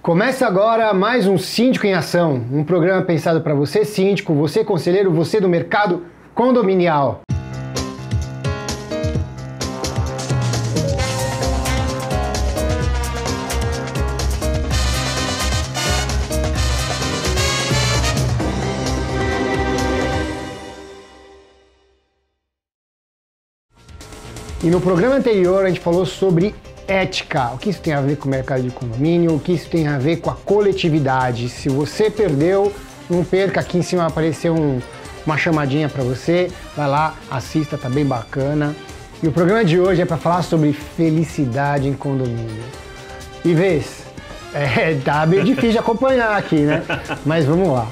Começa agora mais um Síndico em Ação, um programa pensado para você síndico, você conselheiro, você do mercado condominial. E no programa anterior a gente falou sobre ética, o que isso tem a ver com o mercado de condomínio, o que isso tem a ver com a coletividade. Se você perdeu, não perca, aqui em cima apareceu uma chamadinha para você, vai lá, assista, tá bem bacana. E o programa de hoje é para falar sobre felicidade em condomínio. E vês, tá meio difícil de acompanhar aqui, né? Mas vamos lá.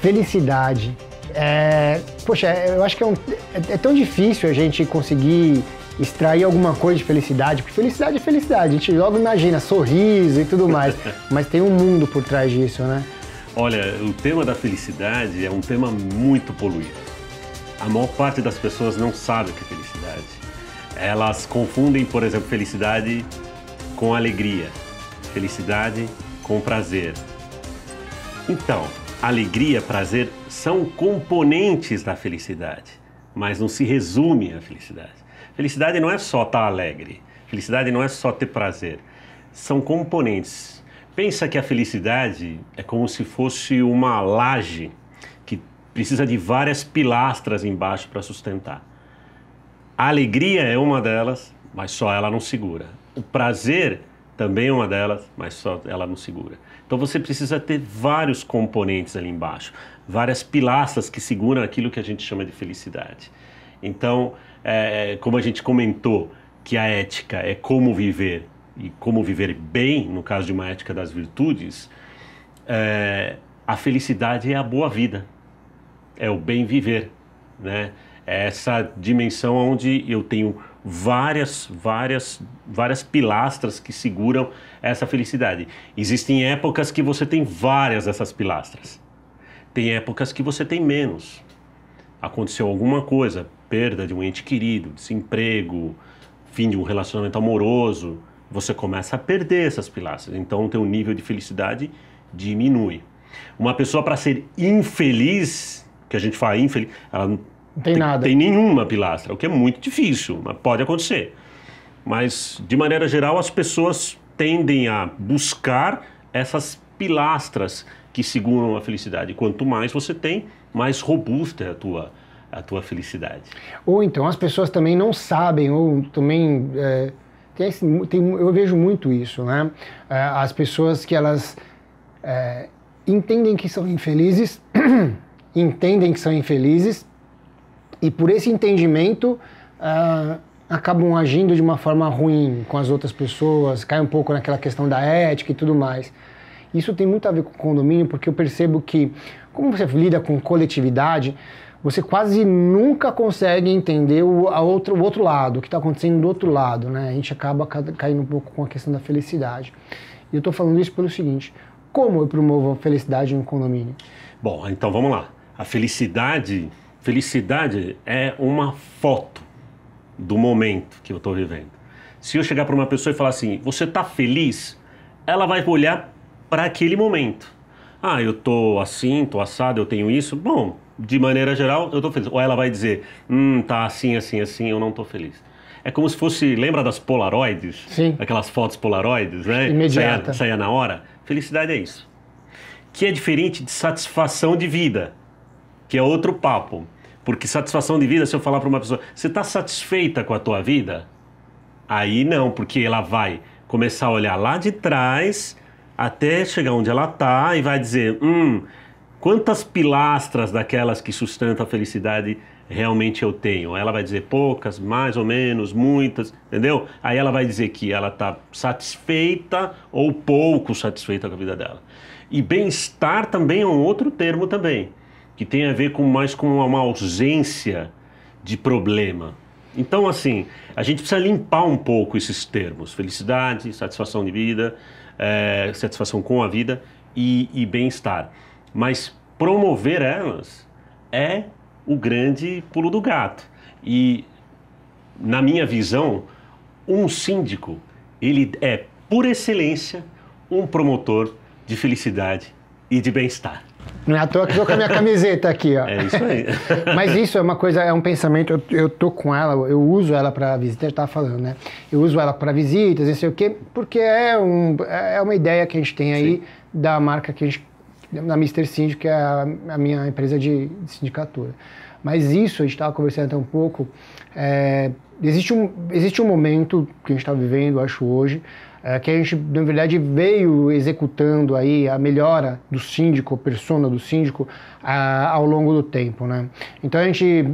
Felicidade. Poxa, eu acho que é tão difícil a gente conseguir extrair alguma coisa de felicidade, porque felicidade é felicidade, a gente logo imagina sorriso e tudo mais, mas tem um mundo por trás disso, né? Olha, o tema da felicidade é um tema muito poluído. A maior parte das pessoas não sabe o que é felicidade. Elas confundem, por exemplo, felicidade com alegria, felicidade com prazer. Então, alegria, prazer são componentes da felicidade, mas não se resume à felicidade. Felicidade não é só estar alegre, felicidade não é só ter prazer, são componentes. Pensa que a felicidade é como se fosse uma laje que precisa de várias pilastras embaixo para sustentar. A alegria é uma delas, mas só ela não segura. O prazer também é uma delas, mas só ela não segura. Então você precisa ter vários componentes ali embaixo, várias pilastras que seguram aquilo que a gente chama de felicidade. Então, como a gente comentou que a ética é como viver e como viver bem, no caso de uma ética das virtudes, a felicidade é a boa vida, é o bem viver, né? É essa dimensão onde eu tenho várias pilastras que seguram essa felicidade. Existem épocas que você tem várias dessas pilastras. Tem épocas que você tem menos. Aconteceu alguma coisa, perda de um ente querido, desemprego, fim de um relacionamento amoroso, você começa a perder essas pilastras. Então o teu nível de felicidade diminui. Uma pessoa, para ser infeliz, que a gente fala infeliz, ela não tem nenhuma pilastra, o que é muito difícil, mas pode acontecer. Mas, de maneira geral, as pessoas tendem a buscar essas pilastras que seguram a felicidade. Quanto mais você tem, mais robusta é a tua felicidade. Ou então as pessoas também não sabem, ou também... eu vejo muito isso, né? As pessoas que elas entendem que são infelizes, e por esse entendimento acabam agindo de uma forma ruim com as outras pessoas, cai um pouco naquela questão da ética e tudo mais. Isso tem muito a ver com o condomínio, porque eu percebo que, como você lida com coletividade, você quase nunca consegue entender o outro lado, o que está acontecendo do outro lado, né? A gente acaba caindo um pouco com a questão da felicidade. E eu estou falando isso pelo seguinte: como eu promovo a felicidade em um condomínio? Bom, então vamos lá. A felicidade é uma foto do momento que eu estou vivendo. Se eu chegar para uma pessoa e falar assim, você está feliz? Ela vai olhar para aquele momento. Ah, eu tô assim, tô assado, eu tenho isso. Bom, de maneira geral, eu tô feliz. Ou ela vai dizer, tá assim, assim, assim, eu não tô feliz. É como se fosse, lembra das Polaroids? Sim. Aquelas fotos Polaroids, né? Imediata. Saia na hora. Felicidade é isso. Que é diferente de satisfação de vida, que é outro papo. Porque satisfação de vida, se eu falar para uma pessoa, você tá satisfeita com a tua vida? Aí não, porque ela vai começar a olhar lá de trás até chegar onde ela está e vai dizer, quantas pilastras daquelas que sustentam a felicidade realmente eu tenho? Ela vai dizer poucas, mais ou menos, muitas, entendeu? Aí ela vai dizer que ela está satisfeita ou pouco satisfeita com a vida dela. E bem-estar também é um outro termo também, que tem a ver mais com uma ausência de problema. Então, assim, a gente precisa limpar um pouco esses termos, felicidade, satisfação de vida, satisfação com a vida e bem-estar. Mas promover elas é o grande pulo do gato. E, na minha visão, um síndico, ele é, por excelência, um promotor de felicidade e de bem-estar. Não é à toa que estou com a minha camiseta aqui, ó. É isso aí. Mas isso é uma coisa, é um pensamento, eu tô com ela, eu uso ela para visitas, eu estava falando, né? Eu uso ela para visitas, não sei o quê, porque é uma ideia que a gente tem aí, sim, da marca que a gente, da Mr. Síndico, que é a minha empresa de sindicatura. Mas isso, a gente estava conversando até um pouco, existe um momento que a gente está vivendo, acho hoje, que a gente, na verdade, veio executando aí a melhora do síndico, a persona do síndico, ao longo do tempo, né? Então a gente,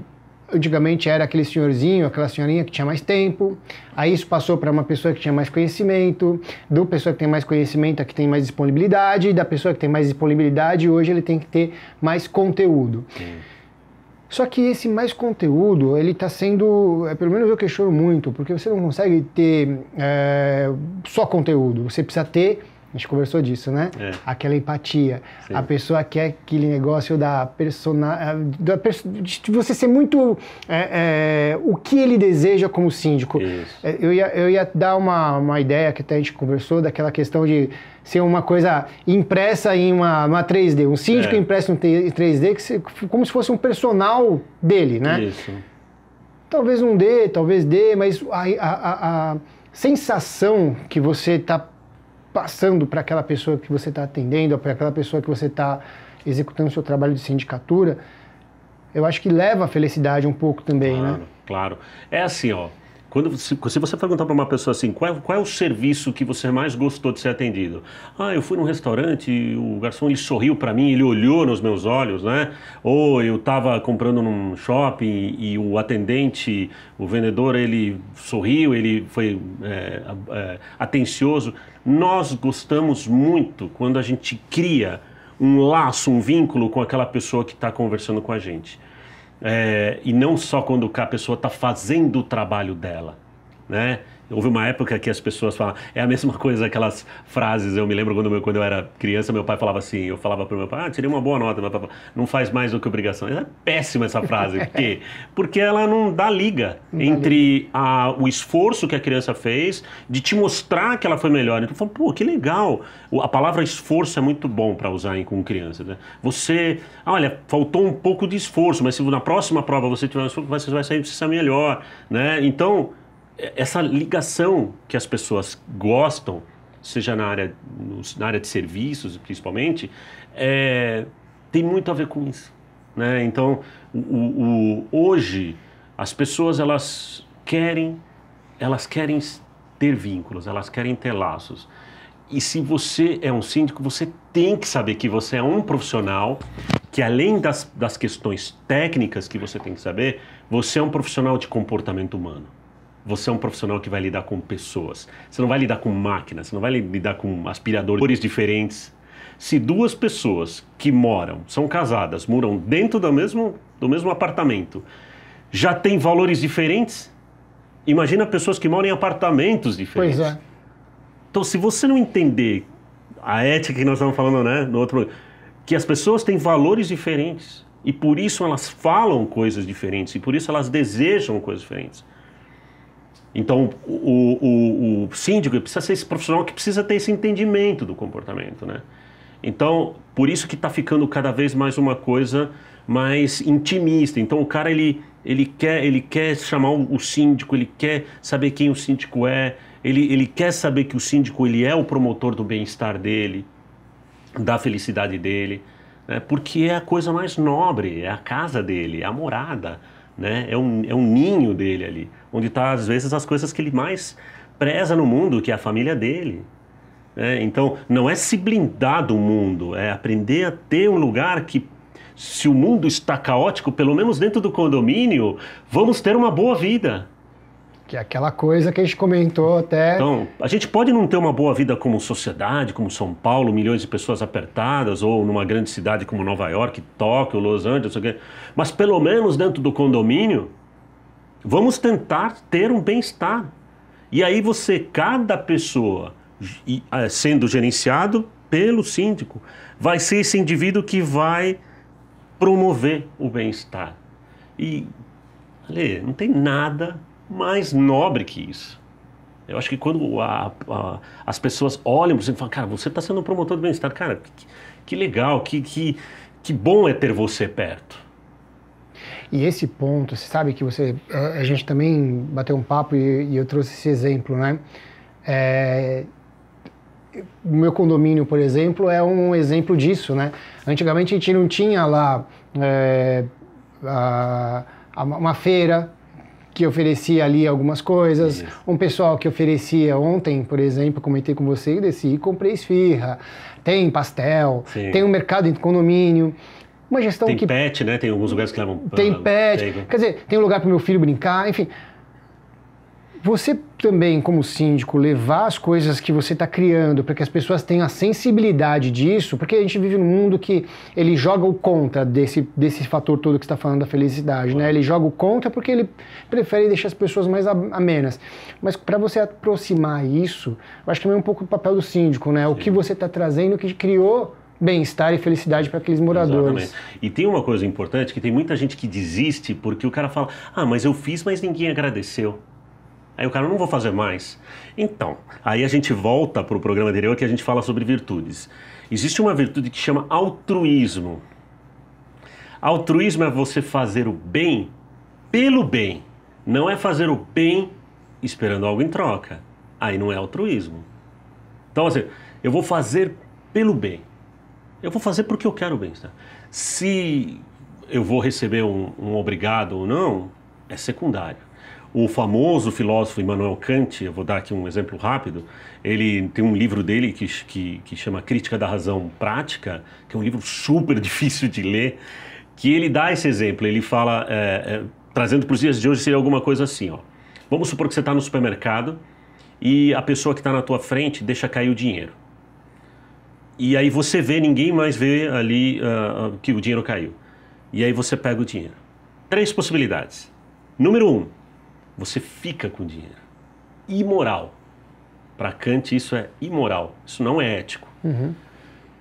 antigamente, era aquele senhorzinho, aquela senhorinha que tinha mais tempo, aí isso passou para uma pessoa que tinha mais conhecimento, da pessoa que tem mais conhecimento a que tem mais disponibilidade, e da pessoa que tem mais disponibilidade, hoje ele tem que ter mais conteúdo. Sim. Só que esse mais conteúdo, ele está sendo, pelo menos eu questiono muito, porque você não consegue ter só conteúdo, você precisa ter, a gente conversou disso, né? Aquela empatia. Sim. A pessoa quer aquele negócio de você ser muito o que ele deseja como síndico. Eu ia dar uma ideia que até a gente conversou, daquela questão de ser uma coisa impressa em uma 3D. Um síndico impresso em 3D, como se fosse um personal dele, né? Isso. Talvez não dê, talvez dê, mas a sensação que você está passando para aquela pessoa que você está atendendo, para aquela pessoa que você está executando o seu trabalho de sindicatura, eu acho que leva a felicidade um pouco também, claro, né? Claro. É assim, ó, se você perguntar para uma pessoa assim, qual é o serviço que você mais gostou de ser atendido? Ah, eu fui num restaurante, o garçom ele sorriu para mim, ele olhou nos meus olhos, né? Ou eu estava comprando num shopping e o atendente, o vendedor, ele sorriu, ele foi atencioso. Nós gostamos muito quando a gente cria um laço, um vínculo com aquela pessoa que está conversando com a gente. E não só quando a pessoa está fazendo o trabalho dela, né? Houve uma época que as pessoas falam, é a mesma coisa, aquelas frases, eu me lembro quando eu era criança, meu pai falava assim, eu falava para o meu pai, tirei uma boa nota, meu pai falava, não faz mais do que obrigação. É péssima essa frase, por quê? Porque ela não dá liga entre o esforço que a criança fez de te mostrar que ela foi melhor. Então, pô, que legal. A palavra esforço é muito bom para usar com crianças, né? Olha, faltou um pouco de esforço, mas se na próxima prova você tiver um esforço, você vai sair melhor, né? Então, essa ligação que as pessoas gostam, seja na área de serviços, principalmente, tem muito a ver com isso, né? Então, hoje, as pessoas, elas querem ter vínculos, elas querem ter laços. E se você é um síndico, você tem que saber que você é um profissional, que além das questões técnicas que você tem que saber, você é um profissional de comportamento humano. Você é um profissional que vai lidar com pessoas. Você não vai lidar com máquinas, você não vai lidar com aspiradores diferentes. Se duas pessoas que são casadas, moram dentro do mesmo apartamento, já têm valores diferentes, imagina pessoas que moram em apartamentos diferentes. Pois é. Então, se você não entender a ética que nós estamos falando, né, no outro, que as pessoas têm valores diferentes, e por isso elas falam coisas diferentes, e por isso elas desejam coisas diferentes. Então, o síndico precisa ser esse profissional que precisa ter esse entendimento do comportamento, né? Então, por isso que está ficando cada vez mais uma coisa mais intimista. Então, o cara, ele quer chamar o síndico, ele quer saber quem o síndico é, ele quer saber que o síndico ele é o promotor do bem-estar dele, da felicidade dele, né? Porque é a coisa mais nobre, é a casa dele, é a morada, né? É um ninho dele ali, onde está, às vezes, as coisas que ele mais preza no mundo, que é a família dele. Então, não é se blindar do mundo, é aprender a ter um lugar que, se o mundo está caótico, pelo menos dentro do condomínio, vamos ter uma boa vida. Que é aquela coisa que a gente comentou até... Então, a gente pode não ter uma boa vida como sociedade, como São Paulo, milhões de pessoas apertadas, ou numa grande cidade como Nova York, Tóquio, Los Angeles, mas pelo menos dentro do condomínio, vamos tentar ter um bem-estar. E aí cada pessoa, sendo gerenciado pelo síndico, vai ser esse indivíduo que vai promover o bem-estar. E, Ale, não tem nada mais nobre que isso. Eu acho que quando as pessoas olham para você e falam, cara, você está sendo um promotor do bem-estar, cara, que legal, que bom é ter você perto. E esse ponto, você sabe que a gente também bateu um papo e eu trouxe esse exemplo, né? O meu condomínio, por exemplo, é um exemplo disso, né? Antigamente a gente não tinha lá uma feira que oferecia ali algumas coisas, um pessoal que oferecia ontem, por exemplo, comentei com você, desci e comprei esfirra, tem pastel, sim, tem um mercado em condomínio, uma gestão tem pet, né? Tem alguns lugares que levam... Tem pet, quer dizer, tem um lugar para o meu filho brincar, enfim. Você também, como síndico, levar as coisas que você está criando para que as pessoas tenham a sensibilidade disso, porque a gente vive num mundo que ele joga o contra desse fator todo que você está falando da felicidade, né? Ele joga o contra porque ele prefere deixar as pessoas mais amenas. Mas para você aproximar isso, eu acho que também é um pouco o papel do síndico, né? O que você está trazendo que criou bem-estar e felicidade para aqueles moradores. Exatamente. E tem uma coisa importante, que tem muita gente que desiste porque o cara fala, mas eu fiz, mas ninguém agradeceu. Aí o cara, não vou fazer mais. Então, aí a gente volta para o programa anterior que a gente fala sobre virtudes. Existe uma virtude que chama altruísmo. Altruísmo é você fazer o bem pelo bem. Não é fazer o bem esperando algo em troca. Aí não é altruísmo. Então, assim, eu vou fazer pelo bem. Eu vou fazer porque eu quero o bem. Se eu vou receber um obrigado ou não, é secundário. O famoso filósofo Immanuel Kant, eu vou dar aqui um exemplo rápido, ele tem um livro dele que chama Crítica da Razão Prática, que é um livro super difícil de ler, que ele dá esse exemplo, ele fala, trazendo para os dias de hoje, seria alguma coisa assim, ó. Vamos supor que você está no supermercado e a pessoa que está na tua frente deixa cair o dinheiro. E aí você vê, ninguém mais vê ali que o dinheiro caiu. E aí você pega o dinheiro. 3 possibilidades. Número 1. Você fica com o dinheiro. Imoral. Para Kant isso é imoral. Isso não é ético. Uhum.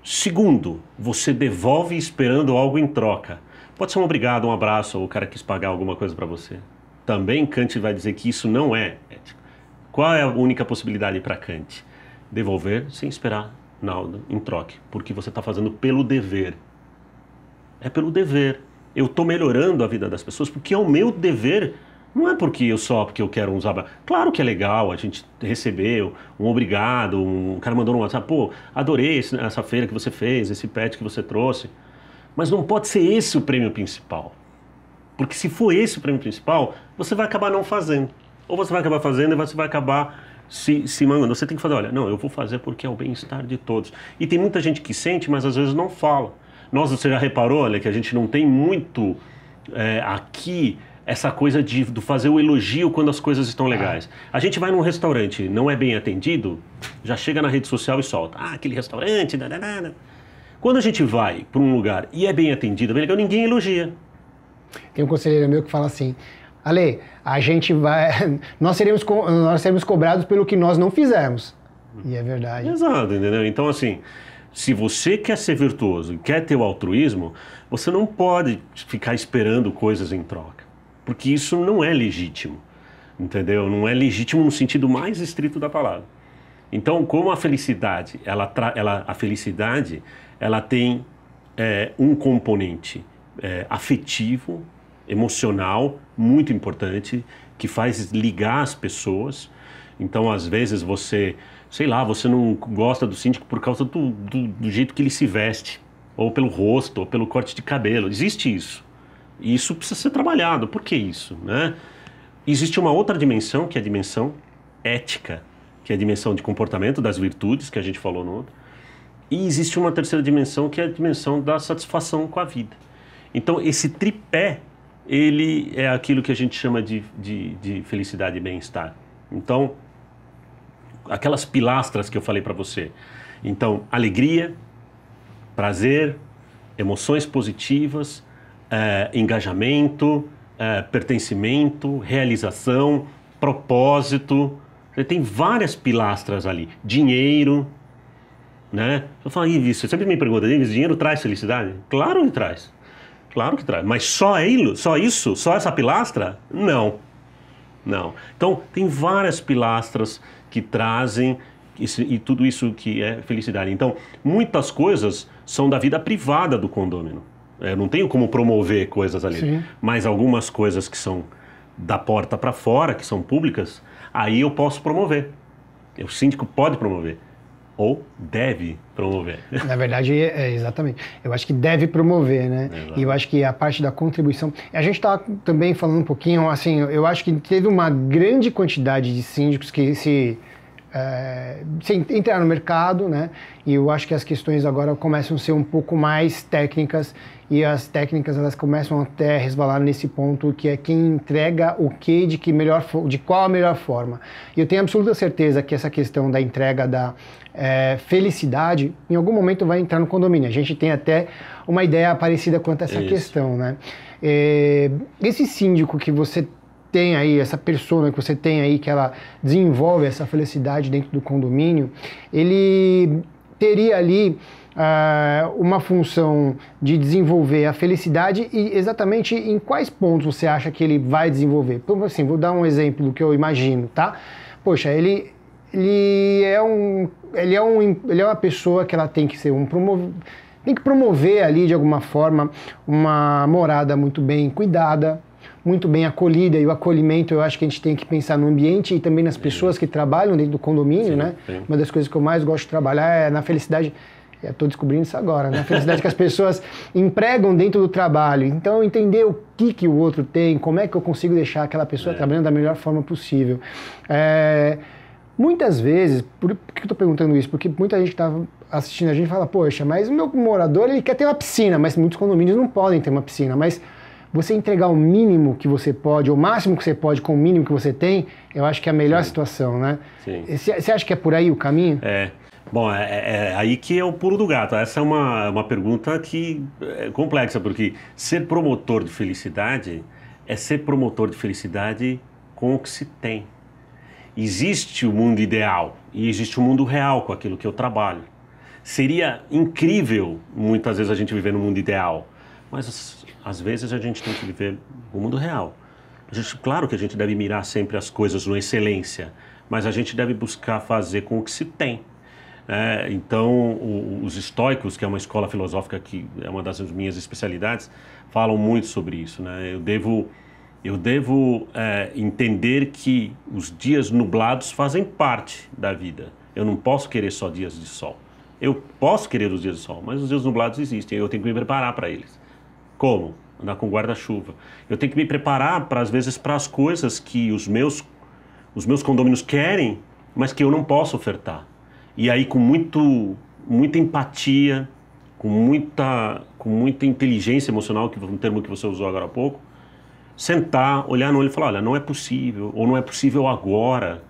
Segundo, você devolve esperando algo em troca. Pode ser um obrigado, um abraço, ou o cara quis pagar alguma coisa para você. Também Kant vai dizer que isso não é ético. Qual é a única possibilidade para Kant? Devolver sem esperar nada em troca. Porque você está fazendo pelo dever. É pelo dever. Eu estou melhorando a vida das pessoas porque é o meu dever. Não é porque eu quero uns abraços. Claro que é legal a gente receber um obrigado, um cara mandou um WhatsApp, pô, adorei essa feira que você fez, esse pet que você trouxe. Mas não pode ser esse o prêmio principal. Porque se for esse o prêmio principal, você vai acabar não fazendo. Ou você vai acabar fazendo e você vai acabar se mangando. Você tem que fazer, olha, não, eu vou fazer porque é o bem-estar de todos. E tem muita gente que sente, mas às vezes não fala. Você já reparou, olha, que a gente não tem muito aqui essa coisa de fazer o elogio quando as coisas estão legais. A gente vai num restaurante, não é bem atendido, já chega na rede social e solta. Aquele restaurante, dadadada. Quando a gente vai para um lugar e é bem atendido, bem legal, ninguém elogia. Tem um conselheiro meu que fala assim, Ale, a gente vai... nós seremos cobrados pelo que nós não fizemos. E é verdade. Exato, entendeu? Então, assim, se você quer ser virtuoso e quer ter o altruísmo, você não pode ficar esperando coisas em troca. Porque isso não é legítimo, entendeu? Não é legítimo no sentido mais estrito da palavra. Então, como a felicidade, a felicidade, ela tem um componente afetivo, emocional, muito importante, que faz ligar as pessoas. Então, às vezes, você não gosta do síndico por causa do jeito que ele se veste, ou pelo rosto, ou pelo corte de cabelo. Existe isso. E isso precisa ser trabalhado. Por que isso, né? Existe uma outra dimensão, que é a dimensão ética, que é a dimensão de comportamento, das virtudes, que a gente falou no outro. E existe uma terceira dimensão, que é a dimensão da satisfação com a vida. Então, esse tripé, ele é aquilo que a gente chama de felicidade e bem-estar. Então, aquelas pilastras que eu falei para você. Então, alegria, prazer, emoções positivas, engajamento, pertencimento, realização, propósito. Você tem várias pilastras ali. Dinheiro, né? Eu falo, Ives, você sempre me pergunta, Ives, dinheiro traz felicidade? Claro que traz. Claro que traz. Mas só isso? Só essa pilastra? Não. Não. Então, tem várias pilastras que trazem e tudo isso que é felicidade. Então, muitas coisas são da vida privada do condômino. Eu não tenho como promover coisas ali. Sim. Mas algumas coisas que são da porta para fora, que são públicas, aí eu posso promover. O síndico pode promover. Ou deve promover. Na verdade, exatamente. Eu acho que deve promover, né? Exato. E eu acho que a parte da contribuição... A gente está também falando um pouquinho, assim, eu acho que teve uma grande quantidade de síndicos que se entrar no mercado, né? E eu acho que as questões agora começam a ser um pouco mais técnicas, e as técnicas elas começam até a resvalar nesse ponto, que é quem entrega o quê, de qual a melhor forma. E eu tenho absoluta certeza que essa questão da entrega da felicidade, em algum momento vai entrar no condomínio. A gente tem até uma ideia parecida quanto a essa questão, né? Esse síndico que você tem aí, essa persona que você tem aí, que ela desenvolve essa felicidade dentro do condomínio, ele teria ali uma função de desenvolver a felicidade, e exatamente em quais pontos você acha que ele vai desenvolver? Então, assim, vou dar um exemplo do que eu imagino, tá? Poxa, ele é uma pessoa que ela tem que ser tem que promover ali de alguma forma uma morada muito bem cuidada, muito bem acolhida, e o acolhimento eu acho que a gente tem que pensar no ambiente e também nas pessoas que trabalham dentro do condomínio, né? Sim. Uma das coisas que eu mais gosto de trabalhar é na felicidade, estou descobrindo isso agora, né? A felicidade que as pessoas empregam dentro do trabalho. Então, entender o que o outro tem, como é que eu consigo deixar aquela pessoa trabalhando da melhor forma possível. Muitas vezes, por que eu estou perguntando isso? Porque muita gente que estava assistindo a gente fala, poxa, mas o meu morador ele quer ter uma piscina, mas muitos condomínios não podem ter uma piscina, mas você entregar o mínimo que você pode, o máximo que você pode com o mínimo que você tem, eu acho que é a melhor situação, né? Sim. Você acha que é por aí o caminho? Bom, é aí que é o pulo do gato. Essa é uma pergunta que é complexa, porque ser promotor de felicidade é ser promotor de felicidade com o que se tem. Existe o mundo ideal e existe o mundo real com aquilo que eu trabalho. Seria incrível, muitas vezes, a gente viver no mundo ideal, mas às vezes a gente tem que viver o mundo real. Claro que a gente deve mirar sempre as coisas na excelência, mas a gente deve buscar fazer com o que se tem. Então, os estoicos, que é uma escola filosófica que é uma das minhas especialidades, falam muito sobre isso, né? Eu devo entender que os dias nublados fazem parte da vida. Eu não posso querer só dias de sol. Eu posso querer os dias de sol, mas os dias nublados existem. Eu tenho que me preparar para eles. Como? Andar com guarda-chuva. Eu tenho que me preparar, às vezes, para as coisas que os meus condôminos querem, mas que eu não posso ofertar. E aí, com muita empatia, com muita inteligência emocional, que é um termo que você usou agora há pouco, sentar, olhar no olho e falar, olha, não é possível, ou não é possível agora,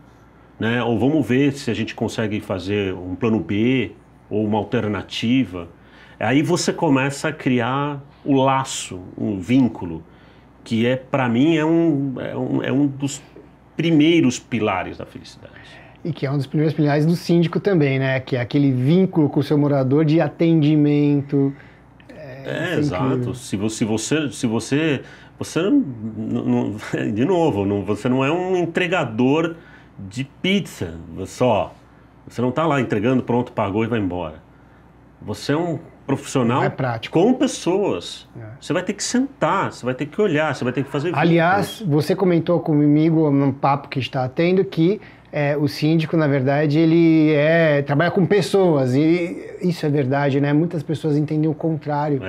né? Ou vamos ver se a gente consegue fazer um plano B, ou uma alternativa. Aí você começa a criar o laço, um vínculo, que para mim é um dos primeiros pilares da felicidade. E que é um dos primeiros pilares do síndico também, né? Que é aquele vínculo com o seu morador de atendimento. Exato. Se você não, de novo, você não é um entregador de pizza só. Você não está lá entregando, pronto, pagou e vai embora. Você é um profissional com pessoas. Você vai ter que sentar, você vai ter que olhar, você vai ter que fazer vínculos. Aliás, você comentou comigo num papo que está tendo que o síndico, na verdade, ele trabalha com pessoas, e isso é verdade, né? Muitas pessoas entendem o contrário.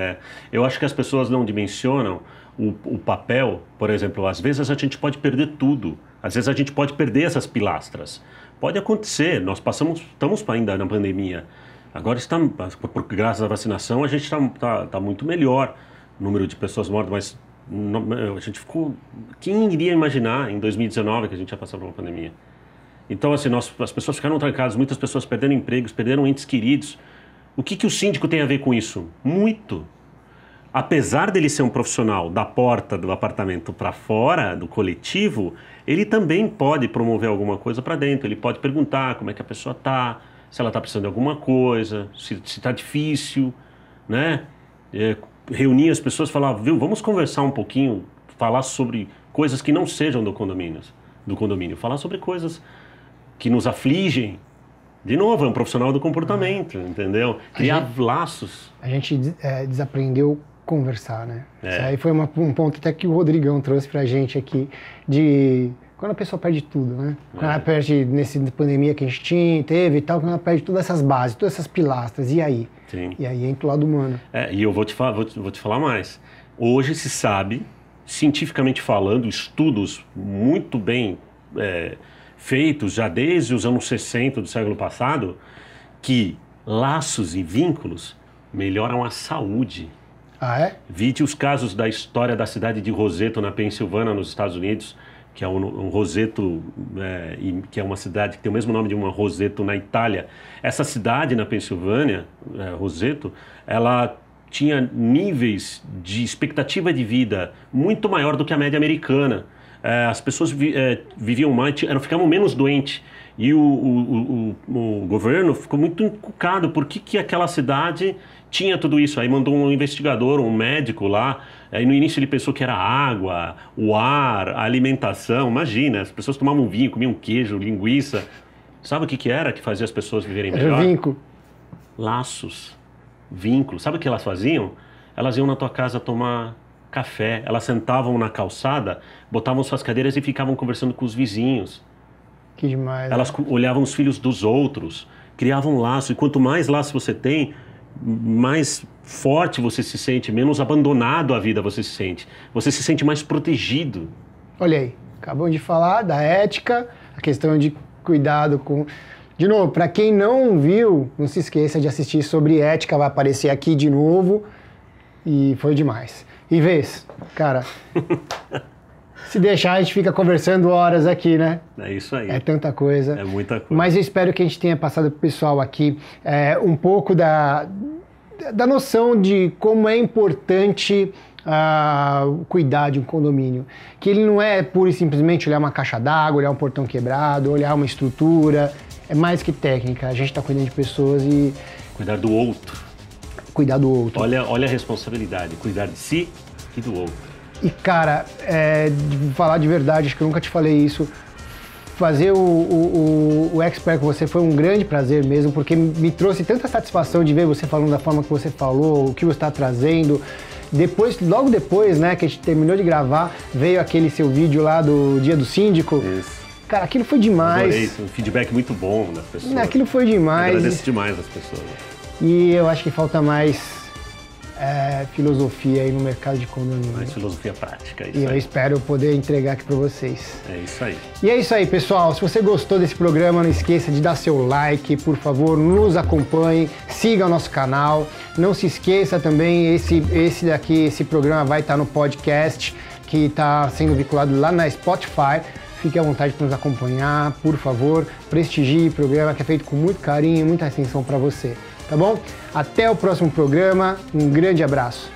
Eu acho que as pessoas não dimensionam o papel. Por exemplo, às vezes a gente pode perder tudo, às vezes a gente pode perder essas pilastras. Pode acontecer, nós estamos ainda na pandemia. Agora, graças à vacinação, a gente está muito melhor, o número de pessoas mortas, mas a gente ficou... Quem iria imaginar em 2019 que a gente ia passar por uma pandemia? Então, assim, as pessoas ficaram trancadas, muitas pessoas perderam empregos, perderam entes queridos. O que o síndico tem a ver com isso? Muito. Apesar dele ser um profissional da porta do apartamento para fora, do coletivo, ele também pode promover alguma coisa para dentro. Ele pode perguntar como é que a pessoa está, se ela está precisando de alguma coisa, se está difícil, né? Reunir as pessoas e falar, viu, vamos conversar um pouquinho, falar sobre coisas que não sejam do condomínio. do condomínio. Falar sobre coisas que nos afligem. De novo, é um profissional do comportamento, entendeu? Criar laços. A gente desaprendeu conversar, né? Isso aí foi um ponto até que o Rodrigão trouxe pra gente aqui, de quando a pessoa perde tudo, né? Quando ela perde, nessa pandemia que a gente teve e tal, quando ela perde todas essas bases, todas essas pilastras, e aí? Sim. E aí entra o lado humano. E eu vou te falar mais. Hoje se sabe, cientificamente falando, estudos muito bem feitos, já desde os anos 60 do século passado, que laços e vínculos melhoram a saúde. Ah, é? Vide os casos da história da cidade de Roseto, na Pensilvânia, nos Estados Unidos, que é um Roseto, que é uma cidade que tem o mesmo nome de uma Roseto na Itália. Essa cidade na Pensilvânia, Roseto, ela tinha níveis de expectativa de vida muito maior do que a média americana. As pessoas viviam mais, ficavam menos doentes. E o governo ficou muito encucado por que aquela cidade tinha tudo isso. Aí mandou um investigador, um médico lá. Aí no início ele pensou que era a água, o ar, a alimentação. Imagina, as pessoas tomavam vinho, comiam queijo, linguiça. Sabe o que era que fazia as pessoas viverem melhor? Era vínculo. Laços, vínculos. Sabe o que elas faziam? Elas iam na tua casa tomar café. Elas sentavam na calçada, botavam suas cadeiras e ficavam conversando com os vizinhos. Que demais. Elas olhavam os filhos dos outros, criavam laço. E quanto mais laço você tem, mais forte você se sente, menos abandonado a vida você se sente. Você se sente mais protegido. Olha aí, acabamos de falar da ética, a questão de cuidado com... De novo, para quem não viu, não se esqueça de assistir sobre ética, vai aparecer aqui de novo. E foi demais. E vês, cara... Se deixar, a gente fica conversando horas aqui, né? É isso aí. É tanta coisa. É muita coisa. Mas eu espero que a gente tenha passado para o pessoal aqui um pouco da noção de como é importante cuidar de um condomínio. Que ele não é pura e simplesmente olhar uma caixa d'água, olhar um portão quebrado, olhar uma estrutura. É mais que técnica. A gente está cuidando de pessoas e... Cuidar do outro. Cuidar do outro. Olha a responsabilidade. Cuidar de si e do outro. E, cara, falar de verdade, acho que eu nunca te falei isso, fazer o Expert com você foi um grande prazer mesmo, porque me trouxe tanta satisfação de ver você falando da forma que você falou, o que você está trazendo. Logo depois, né, que a gente terminou de gravar, veio aquele seu vídeo lá do Dia do Síndico. Isso. Cara, aquilo foi demais. Adorei, um feedback muito bom das pessoas. Aquilo foi demais. Agradeço demais as pessoas. E eu acho que falta mais... filosofia aí no mercado de condomínio. Mais filosofia prática, isso E aí. eu espero poder entregar aqui para vocês. É isso aí. E é isso aí, pessoal. Se você gostou desse programa, não esqueça de dar seu like, por favor, nos acompanhe, siga o nosso canal. Não se esqueça também, esse programa vai estar no podcast, que está sendo vinculado lá na Spotify. Fique à vontade para nos acompanhar, por favor, prestigie o programa que é feito com muito carinho e muita atenção para você. Tá bom? Até o próximo programa, um grande abraço.